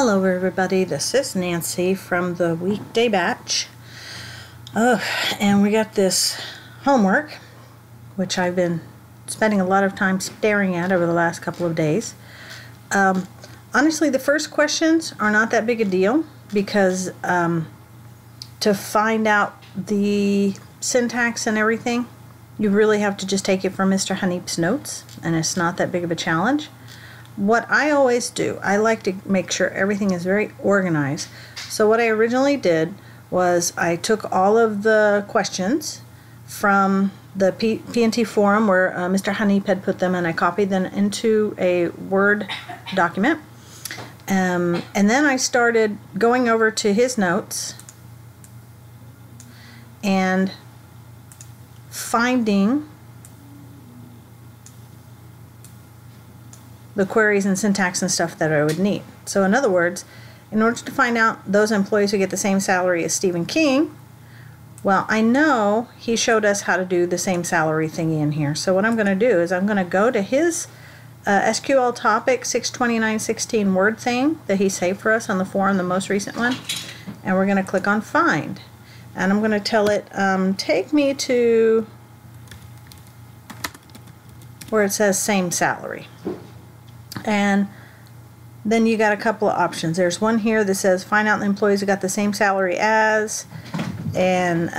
Hello everybody, this is Nancy from the weekday batch. And we got this homework, which I've been spending a lot of time staring at over the last couple of days. Honestly, the first questions are not that big a deal because to find out the syntax and everything, you really have to just take it from Mr. Hanip's notes, and it's not that big of a challenge. What I always do, I like to make sure everything is very organized. So what I originally did was I took all of the questions from the P&T forum where Mr. Hanip had put them, and I copied them into a Word document. And then I started going over to his notes and finding the queries and syntax and stuff that I would need. So in other words, in order to find out those employees who get the same salary as Stephen King, well, I know he showed us how to do the same salary thingy in here. So what I'm going to do is I'm going to go to his SQL topic 62916 Word thing that he saved for us on the forum, the most recent one, and we're going to click on Find. And I'm going to tell it, take me to where it says same salary. And then you got a couple of options. There's one here that says find out the employees who got the same salary as, and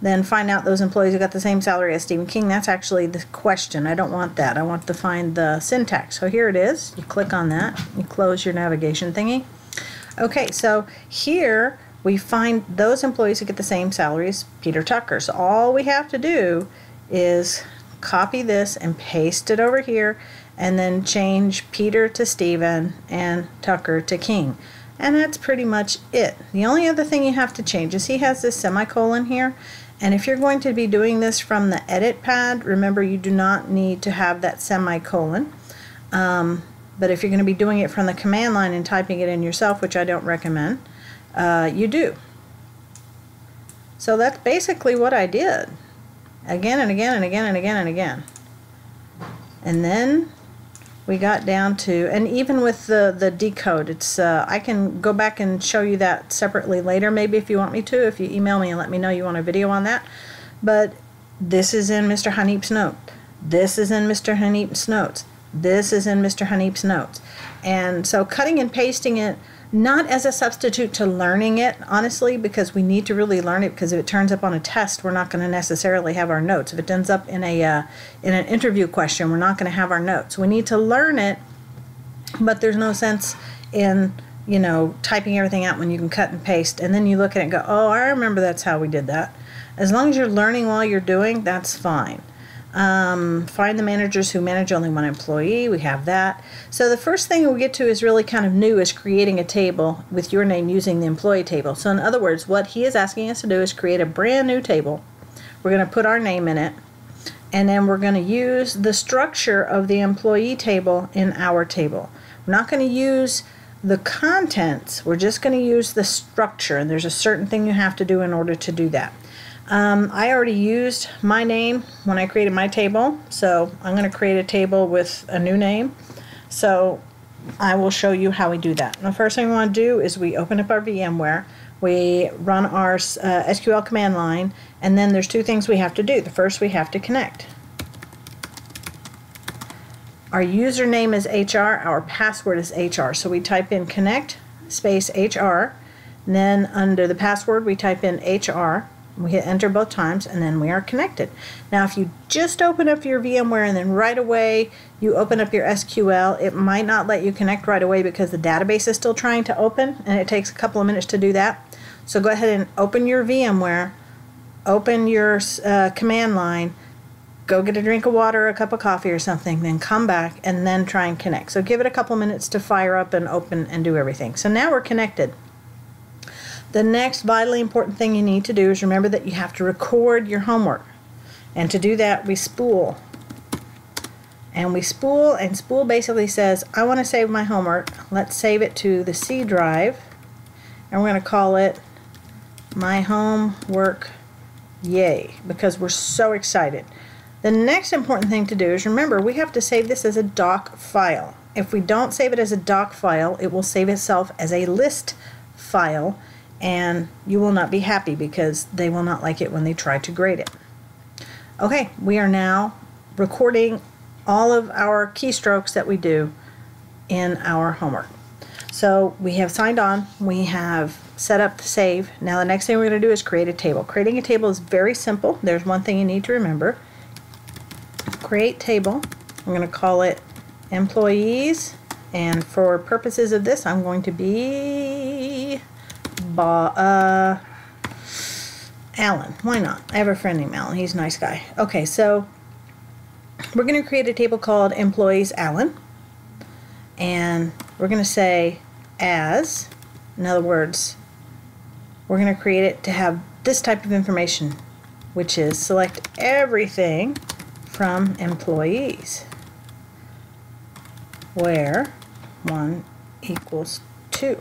then find out those employees who got the same salary as Stephen King. That's actually the question. I don't want that. I want to find the syntax. So here it is. You click on that. You close your navigation thingy. Okay, so here we find those employees who get the same salary as Peter Tucker. So all we have to do is copy this and paste it over here, and then change Peter to Stephen and Tucker to King. And that's pretty much it. The only other thing you have to change is he has this semicolon here, and if you're going to be doing this from the edit pad, remember you do not need to have that semicolon. But if you're going to be doing it from the command line and typing it in yourself, which I don't recommend, you do. So that's basically what I did. Again and again and again and again and again. And then we got down to, and even with the decode, it's I can go back and show you that separately later, maybe if you want me to, if you email me and let me know you want a video on that. But this is in Mr. Hanip's note. This is in Mr. Hanip's notes. This is in Mr. Hanip's notes. And so cutting and pasting it, not as a substitute to learning it, honestly, because we need to really learn it, because if it turns up on a test, we're not going to necessarily have our notes. If it ends up in an interview question, we're not going to have our notes. We need to learn it, but there's no sense in, you know, typing everything out when you can cut and paste, and then you look at it and go, oh, I remember that's how we did that. As long as you're learning while you're doing, that's fine. Find the managers who manage only one employee. We have that. So the first thing we get to is really kind of new, is creating a table with your name using the employee table. So in other words, what he is asking us to do is create a brand new table. We're going to put our name in it, and then we're going to use the structure of the employee table in our table. We're not going to use the contents. We're just going to use the structure, and there's a certain thing you have to do in order to do that. I already used my name when I created my table, so I'm going to create a table with a new name. So I will show you how we do that. And the first thing we want to do is we open up our VMware, we run our SQL command line, and then there's two things we have to do. The first, we have to connect. Our username is HR, our password is HR. So we type in connect space HR, and then under the password we type in HR. We hit enter both times, and then we are connected. Now if you just open up your VMware and then right away you open up your SQL, it might not let you connect right away because the database is still trying to open, and it takes a couple of minutes to do that. So go ahead and open your VMware, open your command line, go get a drink of water, a cup of coffee or something, then come back and then try and connect. So give it a couple of minutes to fire up and open and do everything. So now we're connected. The next vitally important thing you need to do is remember that you have to record your homework. And to do that, we spool. And we spool, and spool basically says, I want to save my homework. Let's save it to the C drive. And we're going to call it My Homework Yay, because we're so excited. The next important thing to do is remember we have to save this as a doc file. If we don't save it as a doc file, it will save itself as a list file, and you will not be happy because they will not like it when they try to grade it. Okay, we are now recording all of our keystrokes that we do in our homework. So we have signed on, we have set up the save. Now the next thing we're going to do is create a table. Creating a table is very simple. There's one thing you need to remember. Create table. I'm going to call it employees, and for purposes of this I'm going to be Alan. Why not? I have a friend named Alan. He's a nice guy. Okay, so we're going to create a table called employees Alan, and we're going to say as, in other words, we're going to create it to have this type of information, which is select everything from employees where 1 equals 2.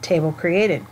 Table created.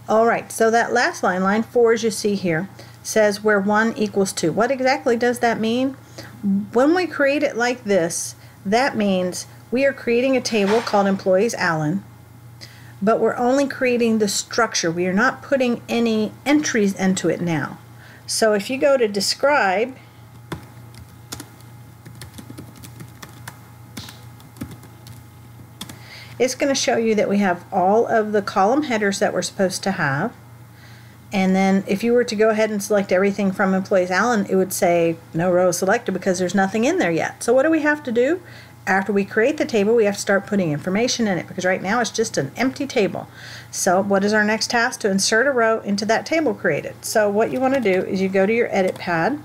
Alright, so that last line, line 4 as you see here, says where 1 equals 2. What exactly does that mean? When we create it like this, that means we are creating a table called employees Alan, but we're only creating the structure. We are not putting any entries into it now. So if you go to describe, it's going to show you that we have all of the column headers that we're supposed to have. And then if you were to go ahead and select everything from employees Alan, it would say no row selected because there's nothing in there yet. So what do we have to do? After we create the table, we have to start putting information in it because right now it's just an empty table. So what is our next task? To insert a row into that table created. So what you want to do is you go to your edit pad,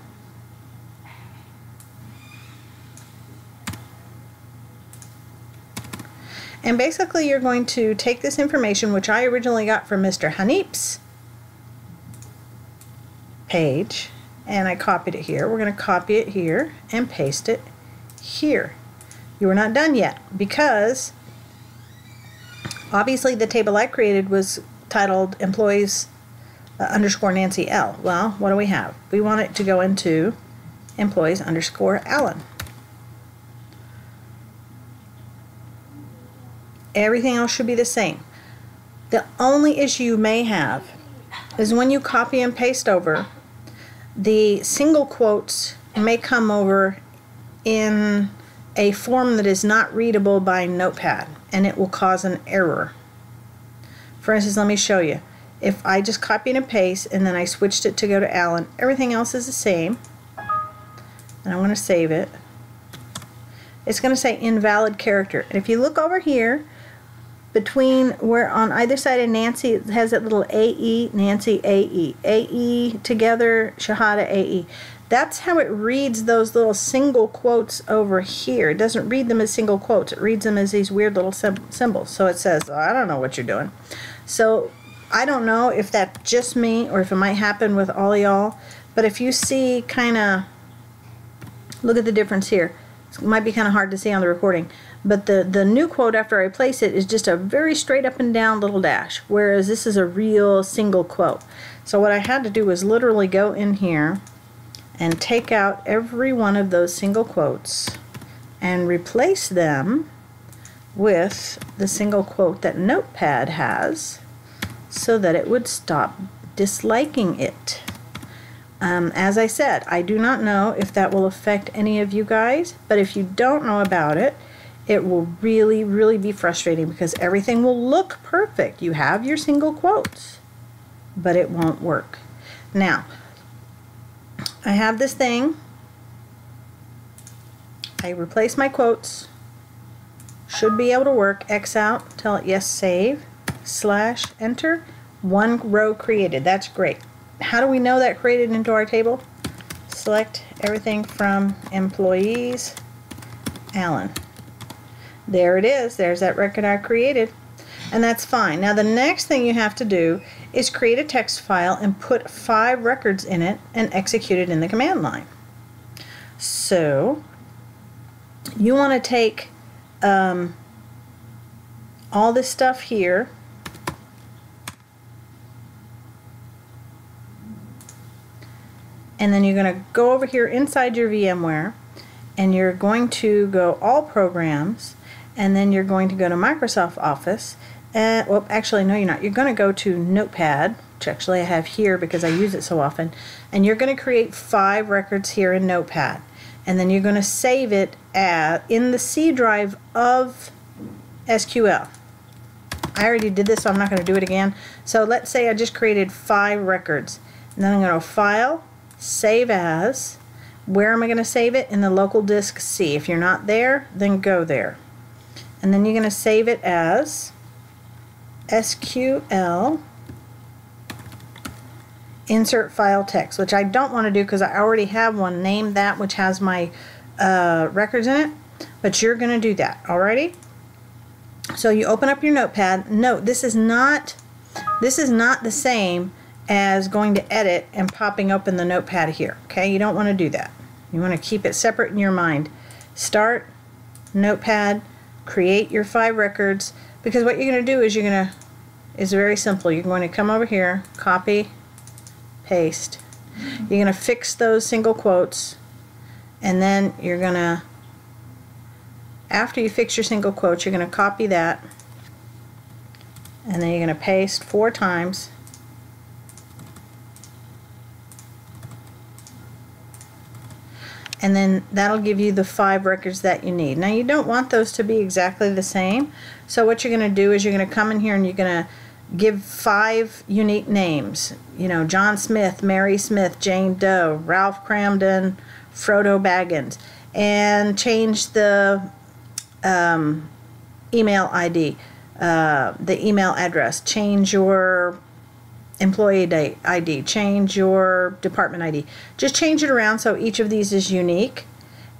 and basically you're going to take this information, which I originally got from Mr. Hanip's page, and I copied it here. We're going to copy it here and paste it here. You are not done yet because obviously the table I created was titled employees underscore Nancy L. Well, what do we have? We want it to go into employees underscore Alan. Everything else should be the same. The only issue you may have is when you copy and paste over, the single quotes may come over in a form that is not readable by Notepad, and it will cause an error. For instance, let me show you. If I just copied and paste and then I switched it to go to Alan, everything else is the same, and I want to save it. It's going to say invalid character. And if you look over here, between where on either side of Nancy it has that little AE, Nancy AE, AE together, Shahada AE. That's how it reads those little single quotes over here. It doesn't read them as single quotes. It reads them as these weird little symbols. So it says, oh, I don't know what you're doing. So I don't know if that's just me or if it might happen with all y'all. But if you see kind of, look at the difference here. It might be kind of hard to see on the recording. But the new quote after I place it is just a very straight up and down little dash. Whereas this is a real single quote. So what I had to do was literally go in here and take out every one of those single quotes and replace them with the single quote that Notepad has so that it would stop disliking it. As I said, I do not know if that will affect any of you guys, but if you don't know about it, it will really, really be frustrating because everything will look perfect. You have your single quotes, but it won't work. Now, I have this thing. I replace my quotes. Should be able to work. X out, tell it yes, save, slash, enter. 1 row created. That's great. How do we know that created into our table? Select everything from employees, Alan. There it is. There's that record I created. And that's fine. Now the next thing you have to do is create a text file and put 5 records in it and execute it in the command line. So you want to take all this stuff here and then you're going to go over here inside your VMware, and you're going to go All Programs, and then you're going to go to Microsoft Office. Well, actually, no, you're not. You're going to go to Notepad, which actually I have here because I use it so often, and you're going to create 5 records here in Notepad, and then you're going to save it in the C drive of SQL. I already did this, so I'm not going to do it again. So let's say I just created 5 records, and then I'm going to File, Save As. Where am I going to save it? In the local disk C. If you're not there, then go there. And then you're going to save it as SQL Insert File Text, which I don't want to do because I already have one named that, which has my records in it. But you're going to do that, alrighty? So you open up your Notepad. Note, this is not the same as going to edit and popping open the Notepad here. Okay, you don't want to do that. You want to keep it separate in your mind. Start Notepad, create your 5 records, because what you're going to do is it's very simple. You're going to come over here, copy, paste. You're going to fix those single quotes, and then you're going to, after you fix your single quotes, you're going to copy that, and then you're going to paste 4 times. And then that'll give you the 5 records that you need. Now you don't want those to be exactly the same, so what you're going to do is you're going to come in here and you're going to give 5 unique names. You know, John Smith, Mary Smith, Jane Doe, Ralph Cramden, Frodo Baggins, and change the email ID, the email address, change your employee ID, change your department ID. Just change it around so each of these is unique,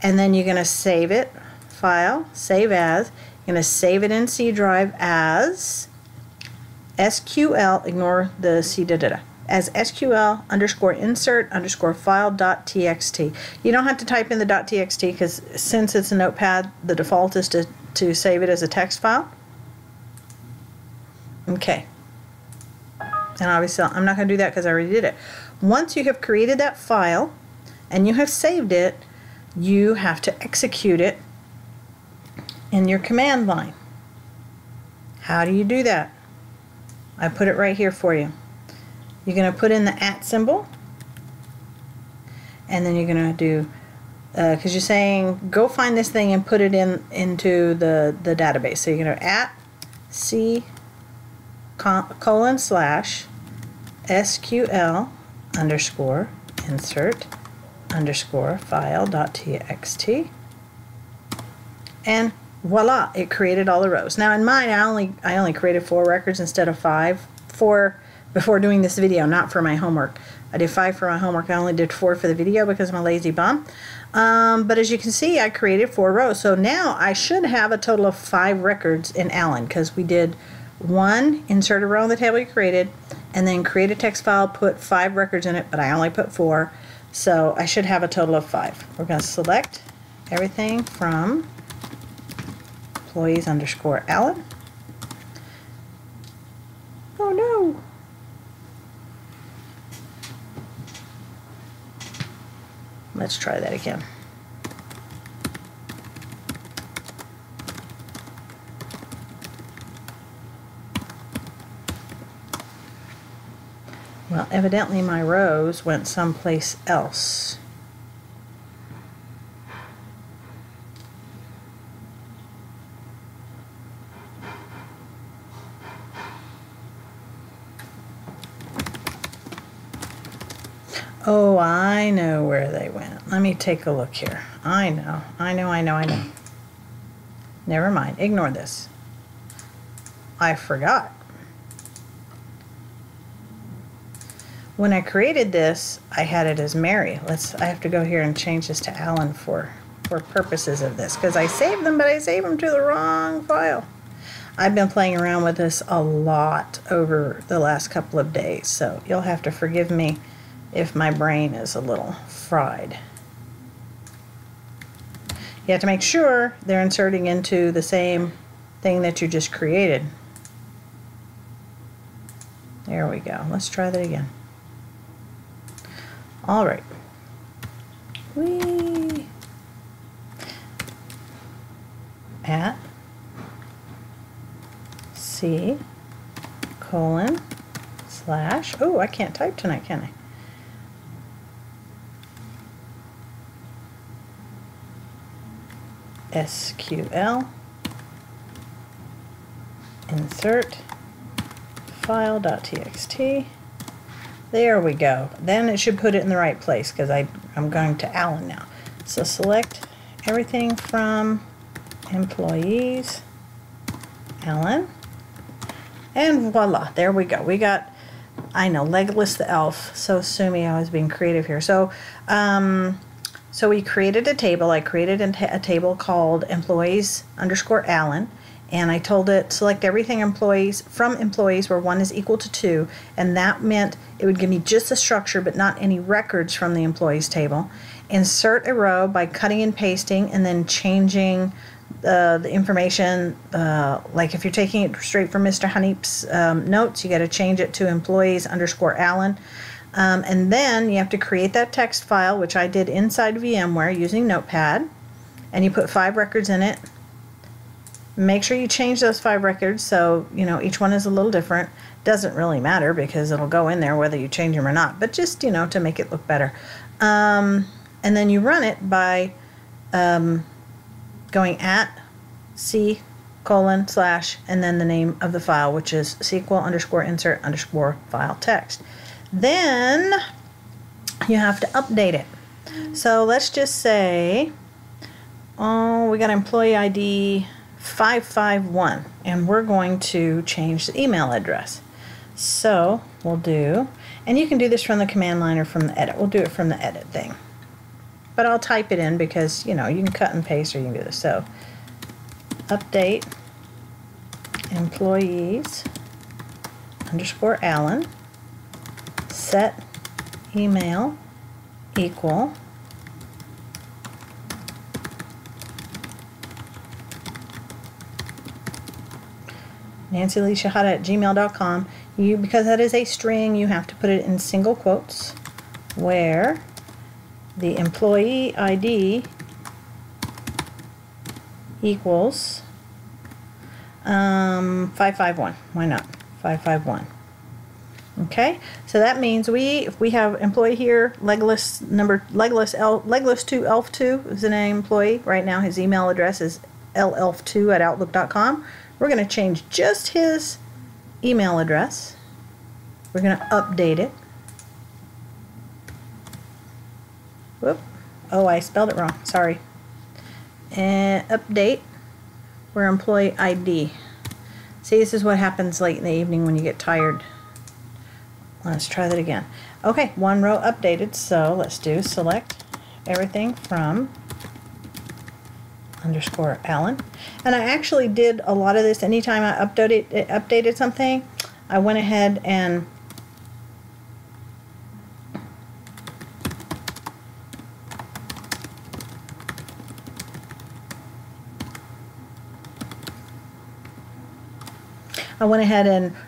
and then you're going to save it, File, Save As. You're going to save it in C drive as SQL, ignore the C as SQL _ insert _ file.txt. You don't have to type in the .txt because since it's a Notepad, the default is to save it as a text file. Okay. And obviously I'm not going to do that because I already did it. Once you have created that file and you have saved it, you have to execute it in your command line. How do you do that? I put it right here for you. You're going to put in the @ symbol, and then you're going to do, because you're saying go find this thing and put it into the database. So you're going to @C colon slash SQL _ insert _ file.txt, and voila, it created all the rows. Now in mine, I only created 4 records instead of 5. 4 before doing this video, not for my homework. I did 5 for my homework. I only did 4 for the video because I'm a lazy bum. But as you can see, I created 4 rows. So now I should have a total of 5 records in Allen, because we did 1, insert a row in the table you created, and then create a text file, put 5 records in it, but I only put 4. So I should have a total of 5. We're going to select everything from employees _ Allen. Oh no! Let's try that again. Well, evidently my rows went someplace else. Oh, I know where they went. Let me take a look here. I know. Never mind. Ignore this. I forgot. When I created this, I had it as Mary. I have to go here and change this to Allen for purposes of this, because I saved them, but I saved them to the wrong file. I've been playing around with this a lot over the last couple of days, so you'll have to forgive me if my brain is a little fried. You have to make sure they're inserting into the same thing that you just created. There we go. Let's try that again. All right. Whee! At C colon slash, oh, I can't type tonight, can I? SQL insert file.txt. There we go. Then it should put it in the right place because I'm going to Alan now. So select everything from employees, Alan, and voila, there we go. We got, I know, Legolas the elf. So sue me, I was being creative here. So so we created a table. I created a table called employees underscore Alan, and I told it select everything from employees where 1 is equal to 2, and that meant it would give me just the structure but not any records from the employees table. Insert a row by cutting and pasting and then changing the information, like if you're taking it straight from Mr. Honey's notes, you got to change it to employees underscore Alan. And then you have to create that text file, which I did inside VMware using Notepad, and you put 5 records in it. Make sure you change those 5 records so you know each one is a little different. Doesn't really matter because it'll go in there whether you change them or not, but just to make it look better. And then you run it by going at C colon slash and then the name of the file, which is SQL underscore insert underscore file text. Then you have to update it. So let's just say, oh, we got employee ID 551, and we're going to change the email address. So we'll do, and you can do this from the command line or from the edit. We'll do it from the edit thing. But I'll type it in because, you can cut and paste or you can do this. So update employees underscore Alan, set email equal nancyleishahada@gmail.com. Because that is a string, you have to put it in single quotes where the employee ID equals 551. Why not? 551. Okay, so that means if we have employee here, Legolas 2 Elf 2 is the name employee. Right now his email address is llf2@outlook.com. We're going to change just his email address. We're going to update it. Whoop. Oh, I spelled it wrong. Sorry. And update where employee ID. See, this is what happens late in the evening when you get tired. Let's try that again. Okay, 1 row updated. So let's do select everything from underscore Alan. And I actually did a lot of this. Anytime I updated something, I went ahead and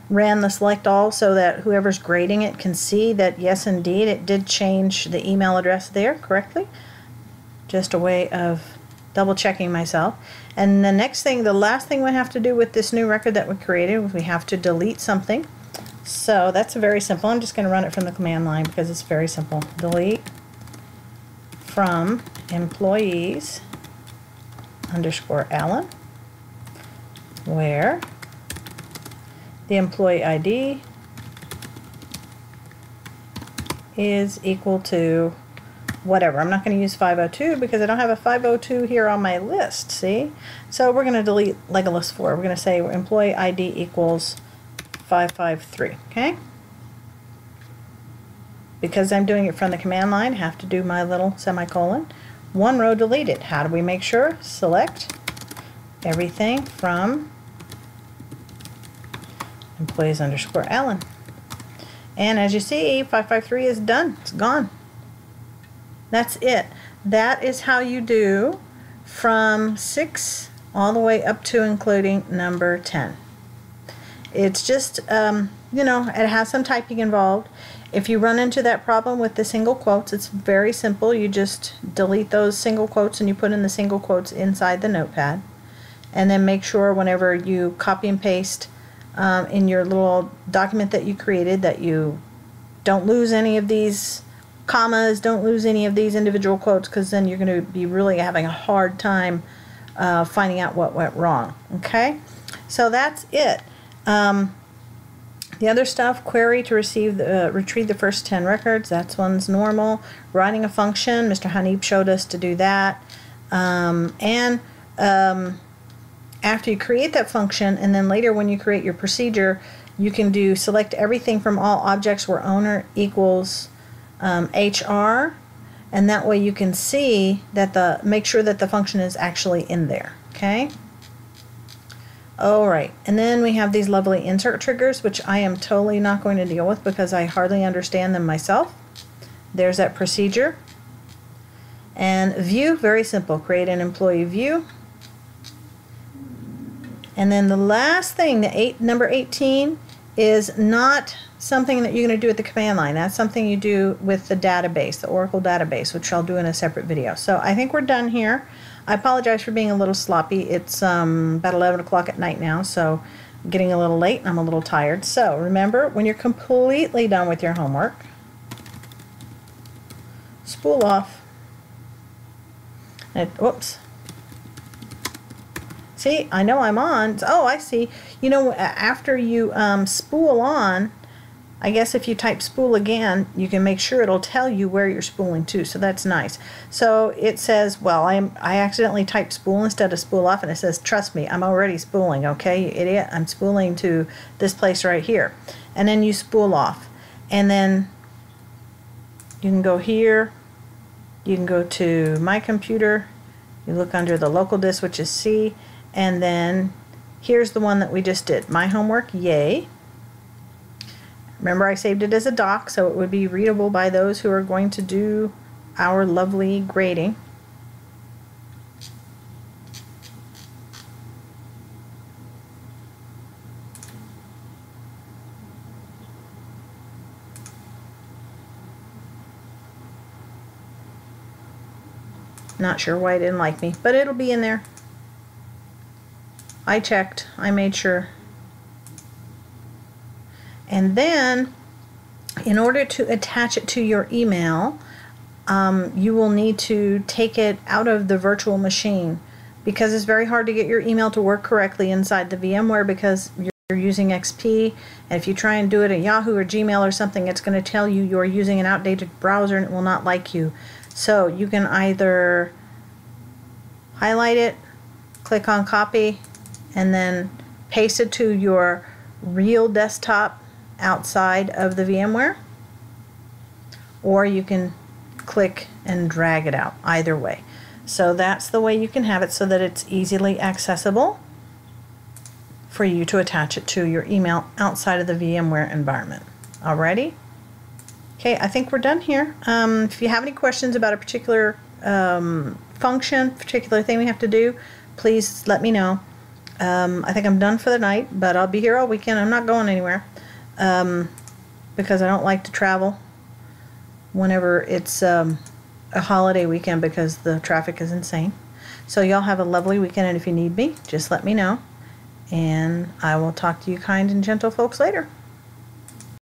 ran the select all so that whoever's grading it can see that yes, indeed, it did change the email address there correctly. Just a way of double checking myself. And the last thing we have to do with this new record that we created, we have to delete something. So that's very simple. I'm just going to run it from the command line because it's very simple. Delete from employees underscore Alan, where the employee ID is equal to whatever. I'm not going to use 502 because I don't have a 502 here on my list, see? So we're going to delete Legolas 4. We're going to say employee ID equals 553, okay? Because I'm doing it from the command line, I have to do my little semicolon. 1 row deleted. How do we make sure? Select everything from employees underscore Alan. And as you see, 553 is done. It's gone. That's it. That is how you do from 6 all the way up to including number 10. It's just you know, it has some typing involved. If you run into that problem with the single quotes, it's very simple. You just delete those single quotes and you put in the single quotes inside the notepad. And then make sure whenever you copy and paste in your little document that you created that you don't lose any of these commas, don't lose any of these individual quotes, because then you're going to be really having a hard time finding out what went wrong. Okay, so that's it. The other stuff, query to retrieve the first 10 records, that's one's normal. Writing a function, Mr. Hanib showed us to do that. After you create that function, and then later when you create your procedure, you can do select everything from all objects where owner equals HR, and that way you can see that make sure that the function is actually in there. Okay. Alright, and then we have these lovely insert triggers, which I am totally not going to deal with because I hardly understand them myself. There's that procedure. And view, very simple. Create an employee view. And then the last thing, number 18, is not something that you're going to do at the command line. That's something you do with the database, the Oracle database, which I'll do in a separate video. So I think we're done here. I apologize for being a little sloppy. It's about 11 o'clock at night now, so I'm getting a little late and I'm a little tired. So remember, when you're completely done with your homework, spool off. Whoops. See, I know I'm on. Oh, I see. You know, after you spool on, I guess if you type spool again, you can make sure it'll tell you where you're spooling to, so that's nice. So it says, well, I accidentally typed spool instead of spool off, and it says, trust me, I'm already spooling, okay, you idiot? I'm spooling to this place right here. And then you spool off. And then you can go here, you can go to My Computer, you look under the local disk, which is C, and then here's the one that we just did, My Homework, yay. Remember, I saved it as a doc, so it would be readable by those who are going to do our lovely grading. Not sure why it didn't like me, but it'll be in there. I checked. I made sure. And then, in order to attach it to your email, you will need to take it out of the virtual machine, because it's very hard to get your email to work correctly inside the VMware because you're using XP, and if you try and do it at Yahoo or Gmail or something, it's going to tell you you're using an outdated browser and it will not like you. So you can either highlight it, click on copy, and then paste it to your real desktop outside of the VMware, or you can click and drag it out, either way. So that's the way you can have it so that it's easily accessible for you to attach it to your email outside of the VMware environment. Alrighty? Okay, I think we're done here. If you have any questions about a particular function, particular thing we have to do, please let me know. I think I'm done for the night, but I'll be here all weekend. I'm not going anywhere because I don't like to travel whenever it's a holiday weekend because the traffic is insane. So y'all have a lovely weekend, and if you need me, just let me know, and I will talk to you kind and gentle folks later.